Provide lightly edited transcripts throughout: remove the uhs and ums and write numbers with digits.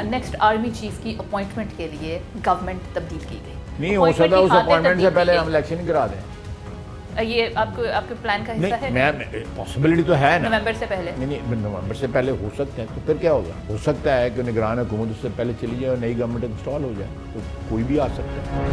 Next army chief की appointment के लिए गवर्नमेंट तब्दील की गई। नहीं हो सकता उस अपॉइंटमेंट से पहले हम इलेक्शन करा दें। ये आपके प्लान का हिस्सा है? मैं पॉसिबिलिटी तो है ना, नवंबर से पहले। नहीं नवंबर से पहले हो सकता है, तो फिर क्या होगा? हो सकता है कि निगरान हुकूमत उससे पहले चली जाए और नई गवर्नमेंट इंस्टॉल हो जाए, तो कोई भी आ सकता है।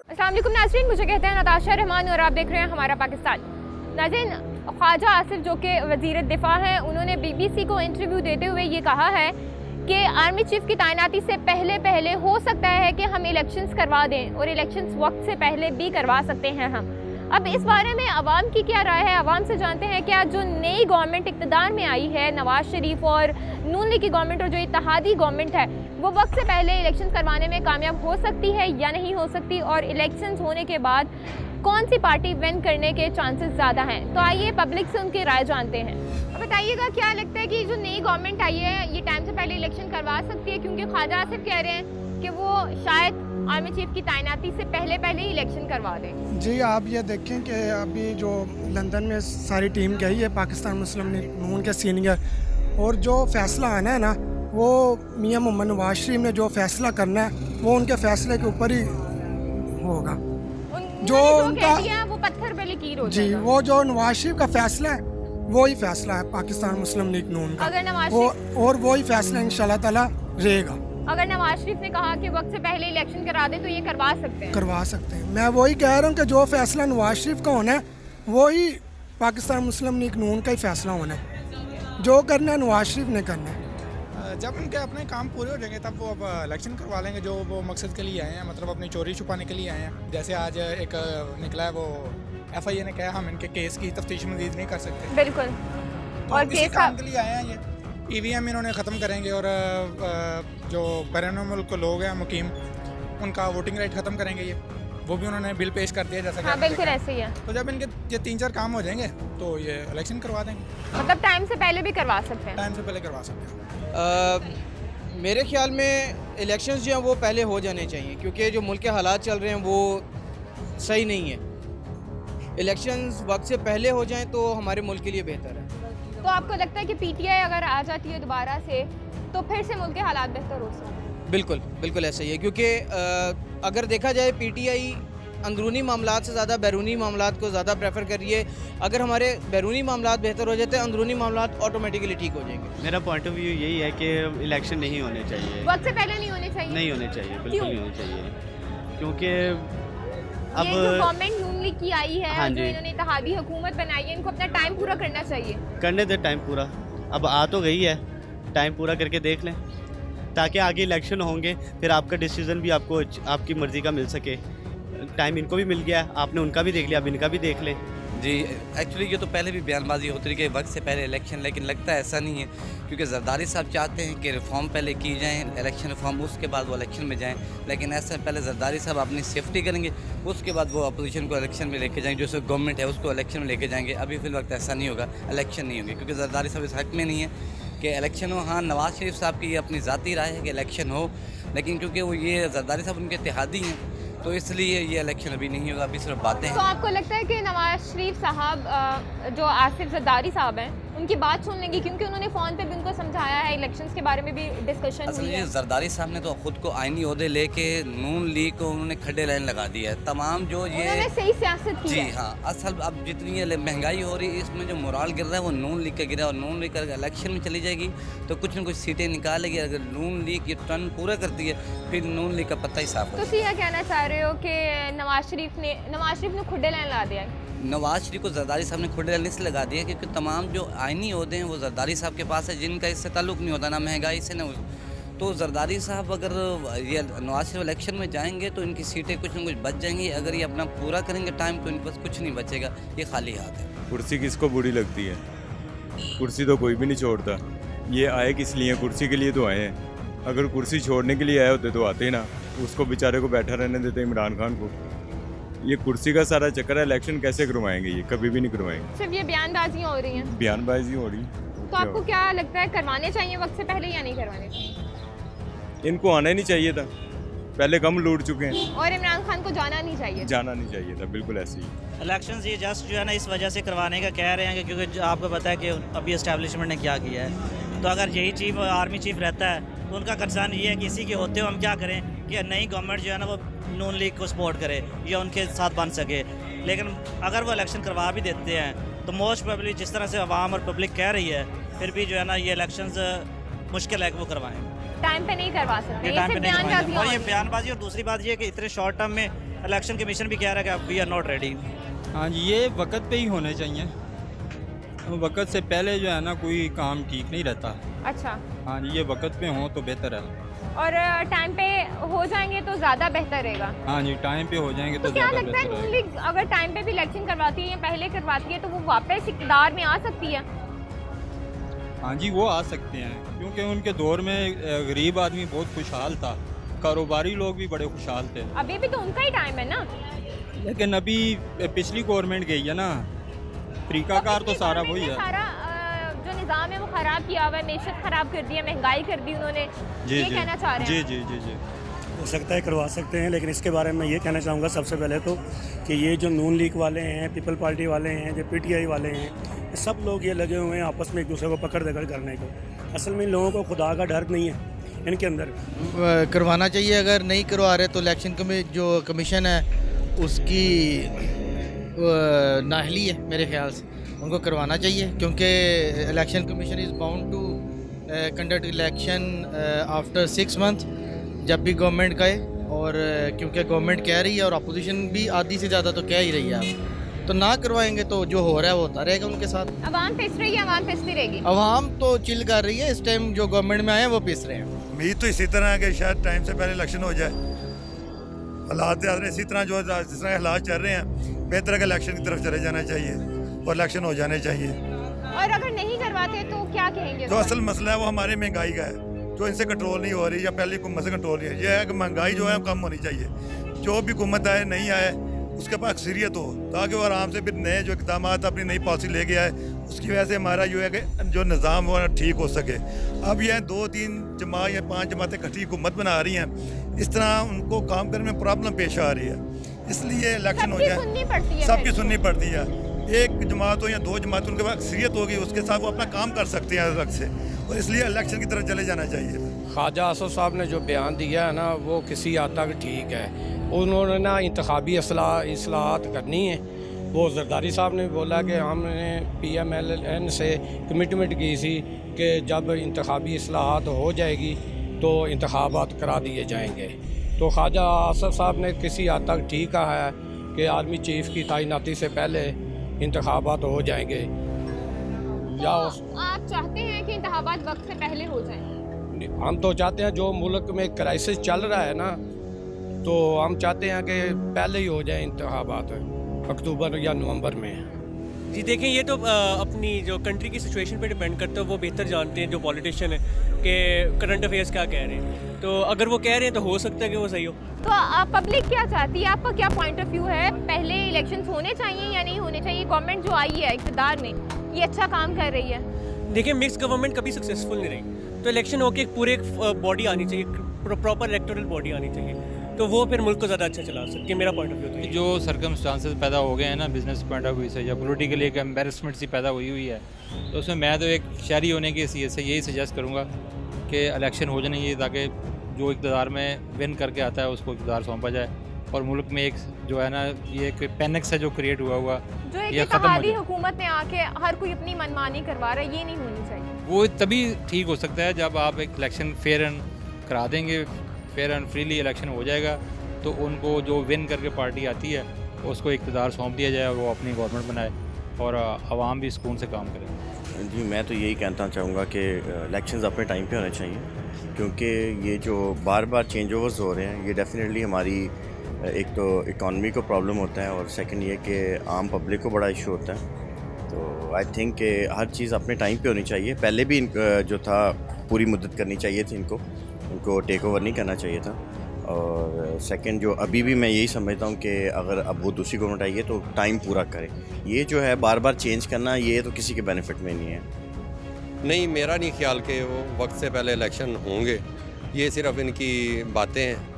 अस्सलाम वालेकुम नाज़रीन, मुझे कहते हैं नताशा रहमान और आप देख रहे हैं हमारा पाकिस्तान। नाज़रीन, ख्वाजा आसिफ जो कि वज़ीर दिफा हैं, उन्होंने BBC को इंटरव्यू देते हुए ये कहा है कि आर्मी चीफ की तैनाती से पहले हो सकता है कि हम इलेक्शंस करवा दें और इलेक्शंस वक्त से पहले भी करवा सकते हैं हम। अब इस बारे में आवाम की क्या राय है, आवाम से जानते हैं। क्या जो नई गवर्नमेंट इक़्तिदार में आई है, नवाज शरीफ और नून लीग की गवर्नमेंट और जो इत्तेहादी गवर्नमेंट है, वो वक्त से पहले इलेक्शन करवाने में कामयाब हो सकती है या नहीं हो सकती, और इलेक्शंस होने के बाद कौन सी पार्टी विन करने के चांसेस ज़्यादा हैं? तो आइए पब्लिक से उनकी राय जानते हैं। अब बताइएगा, क्या लगता है कि जो नई गवर्नमेंट आई है ये टाइम से पहले इलेक्शन करवा सकती है? क्योंकि ख्वाजा आसिफ कह रहे हैं कि वो शायद आर्मी चीफ की तैनाती से पहले ही इलेक्शन करवा दें। जी, आप ये देखें कि अभी जो लंदन में सारी टीम गई है पाकिस्तान मुस्लिम लीग नून के सीनियर, और जो फैसला आना है ना, वो मियां मोहम्मद नवाज शरीफ ने जो फैसला करना है वो उनके फैसले के ऊपर ही होगा। जो उनका वो पत्थर पे लकीर हो जी, वो जो नवाज शरीफ का फैसला है वो ही फैसला है पाकिस्तान मुस्लिम लीग नून का, और वो ही फैसला इंशाल्लाह ताला रहेगा। अगर नवाज शरीफ ने कहा कि वक्त से पहले इलेक्शन करा दे तो ये करवा सकते हैं। मैं वही कह रहा हूँ कि जो फैसला नवाज शरीफ का होना है वो ही पाकिस्तान मुस्लिम लीग नून का ही फैसला होना है। जो करना है नवाज शरीफ ने करना है। जब उनके अपने काम पूरे हो जाएंगे तब वो अब इलेक्शन करवा लेंगे, जो वो मकसद के लिए आए हैं, मतलब अपनी चोरी छुपाने के लिए आए हैं। जैसे आज एक निकला है, वो FIA ने कहा हम इनके केस की तफ्तीश मज़ीद नहीं कर सकते। बिल्कुल, तो और इसी काम के लिए आए हैं। ये EVM इन्होंने ख़त्म करेंगे और जो बैरून मुल्क लोग हैं मुकीम, उनका वोटिंग राइट ख़त्म करेंगे। ये वो भी उन्होंने बिल पेश कर दिया, जैसा हाँ, बिल्कुल ऐसे ही है। तो जब इनके ये 3-4 काम हो जाएंगे तो ये इलेक्शन करवा देंगे। मतलब टाइम से पहले भी करवा सकते हैं? टाइम से पहले करवा सकते हैं। मेरे ख्याल में इलेक्शंस जो हैं वो पहले हो जाने चाहिए, क्योंकि जो मुल्क के हालात चल रहे हैं वो सही नहीं है। इलेक्शंस वक्त से पहले हो जाएं तो हमारे मुल्क के लिए बेहतर है। तो आपको लगता है कि PTI अगर आ जाती है दोबारा से तो फिर से मुल्क के हालात बेहतर हो सकते हैं? बिल्कुल ऐसा ही है, क्योंकि अगर देखा जाए PTI अंदरूनी मामलात से ज़्यादा बैरूनी मामलात को ज़्यादा प्रेफर कर रही है। अगर हमारे बैरूनी मामलात बेहतर हो जाते हैं, अंदरूनी मामलात ऑटोमेटिकली ठीक हो जाएंगे। मेरा पॉइंट ऑफ व्यू यही है कि इलेक्शन नहीं होने चाहिए, वक्त से पहले नहीं होने चाहिए। नहीं होने चाहिए, बिल्कुल नहीं होने चाहिए, क्योंकि अब ये जो गवर्नमेंट नून लीग की आई है, हाँ जो इन्होंने इत्तेहादी हुकूमत बनाई है, इनको अपना टाइम पूरा करना चाहिए। करने दे टाइम पूरा, अब आ तो गई है, टाइम पूरा करके देख लें ताकि आगे इलेक्शन होंगे फिर आपका डिसीज़न भी आपको आपकी मर्ज़ी का मिल सके। टाइम इनको भी मिल गया, आपने उनका भी देख लिया, अब इनका भी देख लें। जी, एक्चुअली ये तो पहले भी बयानबाजी होती रही कि वक्त से पहले इलेक्शन, लेकिन लगता है ऐसा नहीं है, क्योंकि जरदारी साहब चाहते हैं कि रिफॉर्म पहले की जाएँ, इलेक्शन रिफॉर्म, उसके बाद वो इलेक्शन में जाएँ। लेकिन ऐसा पहले जरदारी साहब अपनी सेफ्टी करेंगे, उसके बाद वो अपोजिशन को इलेक्शन में लेके जाएंगे, जो गवर्नमेंट है उसको इलेक्शन में लेके जाएंगे। अभी फिल वक्त ऐसा नहीं होगा, इलेक्शन नहीं होंगे, क्योंकि जरदारी साहब इस हक में नहीं है कि इलेक्शन हो। हाँ, नवाज शरीफ साहब की अपनी ज़ाती राय है कि इलेक्शन हो, लेकिन क्योंकि वो ये जरदारी साहब उनके इत्तेहादी हैं तो इसलिए ये इलेक्शन अभी नहीं होगा, अभी सिर्फ बातें हैं। तो आपको लगता है कि नवाज शरीफ साहब जो आसिफ जरदारी साहब हैं उनकी बात सुन लेंगे, क्योंकि उन्होंने फ़ोन पे भी उनको समझाया है, इलेक्शंस के बारे में भी डिस्कशन हुई है। जरदारी साहब ने तो खुद को आईनी ओहदे लेके नून लीग को उन्होंने खड्डे लाइन लगा दिया है। तमाम जो ये उन्होंने सही सियासत की जी है। हाँ, असल अब जितनी ये महंगाई हो रही है, इसमें जो मोराल गिर रहा है वो नून लीग का गिरा, और नून लीग अगर इलेक्शन में चली जाएगी तो कुछ न कुछ सीटें निकालेगी। अगर नून लीग ये टर्न पूरा करती है फिर नून लीग का पत्ता ही साफ हो। तो यह कहना चाह रहे हो कि नवाज शरीफ ने खुड्डे लाइन ला दिया है? नवाज शरीफ को जरदारी साहब ने खुड्डे लाइन इसलिए लगा दिया क्योंकि तमाम जो आईनी ओहदे हैं वो जरदारी साहब के पास है, जिनका इससे ताल्लुक़ नहीं होता, ना महंगाई से ना। तो जरदारी साहब अगर ये नवाज शरीफ इलेक्शन में जाएंगे तो इनकी सीटें कुछ न कुछ बच जाएंगी। अगर ये अपना पूरा करेंगे टाइम तो इनके पास कुछ नहीं बचेगा, ये खाली हाथ है। कुर्सी किसको बुरी लगती है? कुर्सी तो कोई भी नहीं छोड़ता। ये आए किस लिए? कुर्सी के लिए तो आए हैं। अगर कुर्सी छोड़ने के लिए आए होते तो आते ना, उसको बेचारे को बैठा रहने देते इमरान खान को। ये कुर्सी का सारा चक्कर है, इलेक्शन कैसे करवाएंगे? ये कभी भी नहीं करवाएंगे। सिर्फ ये बयानबाजियाँ हो रही हैं। बयानबाजी हो रही। तो आपको क्या लगता है, करवाने चाहिए वक्त से पहले या नहीं करवाने चाहिए? इनको आना ही नहीं चाहिए था। पहले कम लूट चुके हैं, और इमरान खान को जाना नहीं चाहिए। जाना नहीं चाहिए था, बिल्कुल ऐसे ही। इलेक्शंस ये जस्ट जो है ना इस वजह से करवाने का कह रहे हैं कि क्योंकि आपको पता है कि अभी इस्टेब्लिशमेंट ने क्या किया है, तो अगर यही चीफ आर्मी चीफ रहता है तो उनका कंसर्न ये है कि इसी के होते हुए हम क्या करें कि नई गवर्नमेंट जो है ना वो नून लीग को सपोर्ट करे या उनके साथ बन सके। लेकिन अगर वो इलेक्शन करवा भी देते हैं तो मोस्ट प्रोबेबली जिस तरह से आवाम और पब्लिक कह रही है, फिर भी जो है ना ये इलेक्शंस मुश्किल है कि वो करवाएं। टाइम पे नहीं करवा सकते, ये टाइम पे नहीं करवाएं। और ये बयानबाजी बयानबाजी, और दूसरी बात ये है कि इतने शॉर्ट टर्म में इलेक्शन कमीशन भी कह रहा है कि वी आर नॉट रेडी। हाँ जी, ये वक्त पे ही होने चाहिए, वक्त से पहले जो है ना कोई काम ठीक नहीं रहता। अच्छा, हाँ जी, ये वक्त पे हो तो बेहतर है। और टाइम पे हो जाएंगे तो ज़्यादा बेहतर रहेगा। हाँ जी, टाइम पे हो जाएंगे तो तो क्या ज़्यादा लगता है बेहतर नून है। लीग अगर टाइम पे भी इलेक्शन करवाती है या पहले करवाती है तो वो वापस इक़्तिदार में आ सकती है? हाँ जी, वो आ सकते हैं, क्योंकि उनके दौर में गरीब आदमी बहुत खुशहाल था, कारोबारी लोग भी बड़े खुशहाल थे। अभी भी तो उनका ही टाइम है ना। लेकिन अभी पिछली गवर्नमेंट गई है ना, तरीकाकार तो सारा वही है। सारा जो निज़ाम है वो ख़राब किया हुआ है, मेशत ख़राब कर दी है, महंगाई कर दी उन्होंने, ये कहना चाह रहे हैं। जी जी जी जी हो सकता है करवा सकते हैं, लेकिन इसके बारे में ये कहना चाहूँगा सबसे पहले तो कि ये जो नून लीग वाले हैं, पीपल पार्टी वाले हैं, जो पीटीआई वाले हैं, सब लोग ये लगे हुए हैं आपस में एक दूसरे को पकड़ दकड़ करने को। असल में इन लोगों को खुदा का डर नहीं है इनके अंदर। करवाना चाहिए, अगर नहीं करवा रहे तो इलेक्शन जो कमीशन है उसकी नाहली है मेरे ख्याल से, उनको करवाना चाहिए, क्योंकि election commission is bound to conduct election after 6 month जब भी गवर्नमेंट कहे, और क्योंकि गवर्नमेंट कह रही है और अपोजिशन भी आधी से ज़्यादा तो कह ही रही है, आप तो ना करवाएंगे तो जो हो रहा है वो होता रहेगा उनके साथ। अवाम पिस रही है, अवाम पिसती रहेगी। अवाम तो चिल कर रही है इस टाइम, जो गवर्नमेंट में आए हैं वो पिस रहे हैं। उम्मीद तो इसी तरह है कि शायद टाइम से पहले इलेक्शन हो जाए। हालात इसी तरह जो जिस तरह हालात चल रहे हैं, बेहतर है इलेक्शन की तरफ चले जाना चाहिए और इलेक्शन हो जाने चाहिए। और अगर नहीं करवाते तो क्या कहेंगे? जो असल मसला है वो हमारी महंगाई का है, जो इनसे कंट्रोल नहीं हो रही, या पहले हुकूमत से कंट्रोल नहीं है। यह है कि महंगाई जो है कम होनी चाहिए। जो भी हुकूमत आए नहीं आए उसके पास अक्सरियत हो, ताकि वो आराम से फिर नए जो इक़दाम अपनी नई पॉलिसी लेके आए, उसकी वजह से हमारा जो है कि जो निज़ाम वो ठीक हो सके। अब यह 2-3 जमात या 5 जमातें इकट्ठी हुकूमत बना रही हैं, इस तरह उनको काम करने में प्रॉब्लम पेश आ रही है। इसलिए इलेक्शन हो जाए, सबकी सुननी पड़ती है। एक जमात हो या 2 जमात, उनके पास अक्सरियत होगी, उसके साथ वो अपना काम कर सकते हैं अलग से, और इसलिए इलेक्शन की तरफ चले जाना चाहिए। ख्वाजा आसफ साहब ने जो बयान दिया है ना, वो किसी हद तक ठीक है। उन्होंने ना इंतखाबी इस्लाहात करनी है। वो जरदारी साहब ने बोला कि हमने PMLN से कमिटमेंट की थी कि जब इंतखाबी इस्लाहात हो जाएगी तो इंतखाबात करा दिए जाएंगे। तो ख्वाजा आसफ साहब ने किसी हद तक ठीक कहा है कि आर्मी चीफ की तैनाती से पहले इंतखाबात हो जाएंगे। या आप चाहते हैं कि इंतखाबात वक्त से पहले हो जाएं? हम तो चाहते हैं, जो मुल्क में क्राइसिस चल रहा है ना, तो हम चाहते हैं कि पहले ही हो जाए इंतखाबात, अक्टूबर या नवंबर में। जी देखें, ये तो अपनी जो कंट्री की सिचुएशन पे डिपेंड करता है, वो बेहतर जानते हैं जो पॉलिटिशियन है कि करंट अफेयर्स क्या कह रहे हैं। तो अगर वो कह रहे हैं तो हो सकता है कि वो सही हो। तो पब्लिक क्या चाहती है, आपका क्या पॉइंट ऑफ व्यू है? पहले इलेक्शंस होने चाहिए या नहीं होने चाहिए? गवर्नमेंट जो आई है इक़्तिदार में, ये अच्छा काम कर रही है। देखिए, मिक्स गवर्नमेंट कभी सक्सेसफुल नहीं रही, तो इलेक्शन होके पूरे बॉडी आनी चाहिए, प्रॉपर इलेक्टोरल बॉडी आनी चाहिए, तो वो फिर मुल्क को ज़्यादा अच्छा चला सकती है। मेरा पॉइंट ऑफ व्यू तो जो सर्कमस्टांसेस पैदा हो गए हैं ना, बिजनेस पॉइंट ऑफ व्यू से या पॉलिटिकली एक एम्बेरसमेंट सी पैदा हुई है, तो उसमें मैं तो एक शहरी होने की हैसियत से यही सजेस्ट करूँगा कि इलेक्शन हो जाने चाहिए, ताकि जो इक़्तिदार में विन करके आता है उसको इक़्तिदार सौंपा जाए, और मुल्क में एक जो है ना, ये एक पैनिक सा जो क्रिएट हुआ जो एक ये ख़त्म हो जाए। हुकूमत ने आके हर कोई अपनी मनमानी करवा रहा है, ये नहीं होनी चाहिए। वो तभी ठीक हो सकता है जब आप एक इलेक्शन फेयर एंड करा देंगे, फेयर एंड फ्रीली इलेक्शन हो जाएगा, तो उनको जो विन करके पार्टी आती है उसको इक़्तिदार सौंप दिया जाए और वो अपनी गवर्नमेंट बनाए और आवाम भी सुकून से काम करे। जी, मैं तो यही कहना चाहूँगा कि इलेक्शंस अपने टाइम पे होने चाहिए, क्योंकि ये जो बार बार चेंज ओवर्स हो रहे हैं, ये डेफिनेटली हमारी एक तो इकॉनमी को प्रॉब्लम होता है, और सेकंड ये कि आम पब्लिक को बड़ा इशू होता है। तो आई थिंक कि हर चीज़ अपने टाइम पे होनी चाहिए। पहले भी जो था पूरी मुद्दत करनी चाहिए थी, इनको टेक ओवर नहीं करना चाहिए था। और सेकंड जो अभी भी मैं यही समझता हूँ कि अगर अब वो दूसरी गवर्नमेंट आई है तो टाइम पूरा करे। ये जो है बार बार चेंज करना, ये तो किसी के बेनिफिट में नहीं है। नहीं, मेरा नहीं ख्याल कि वो वक्त से पहले इलेक्शन होंगे, ये सिर्फ इनकी बातें हैं।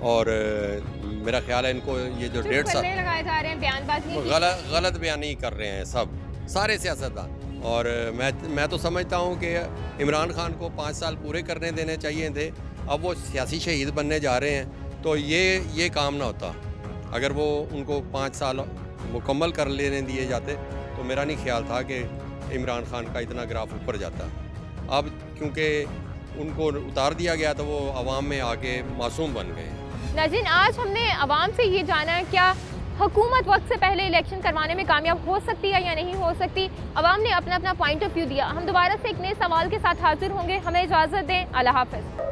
और मेरा ख्याल है इनको ये जो 1.5 साल लगाए जा रहे हैं, बयानबाजी गलत बयानी कर रहे हैं सब सारे सियासतदान। और मैं तो समझता हूँ कि इमरान खान को 5 साल पूरे करने देने चाहिए थे। अब वो सियासी शहीद बनने जा रहे हैं तो ये काम ना होता। अगर वो उनको 5 साल मुकम्मल कर लेने दिए जाते तो मेरा नहीं ख्याल था कि इमरान खान का इतना ग्राफ ऊपर जाता। अब क्योंकि उनको उतार दिया गया तो वो अवाम में आके मासूम बन गए। नाज़रीन, आज हमने अवाम से ये जाना है क्या हुकूमत वक्त से पहले इलेक्शन करवाने में कामयाब हो सकती है या नहीं हो सकती। अवाम ने अपना अपना पॉइंट ऑफ व्यू दिया। हम दोबारा से एक नए सवाल के साथ हाजिर होंगे। हमें इजाज़त दें। अल्लाह हाफ़िज़।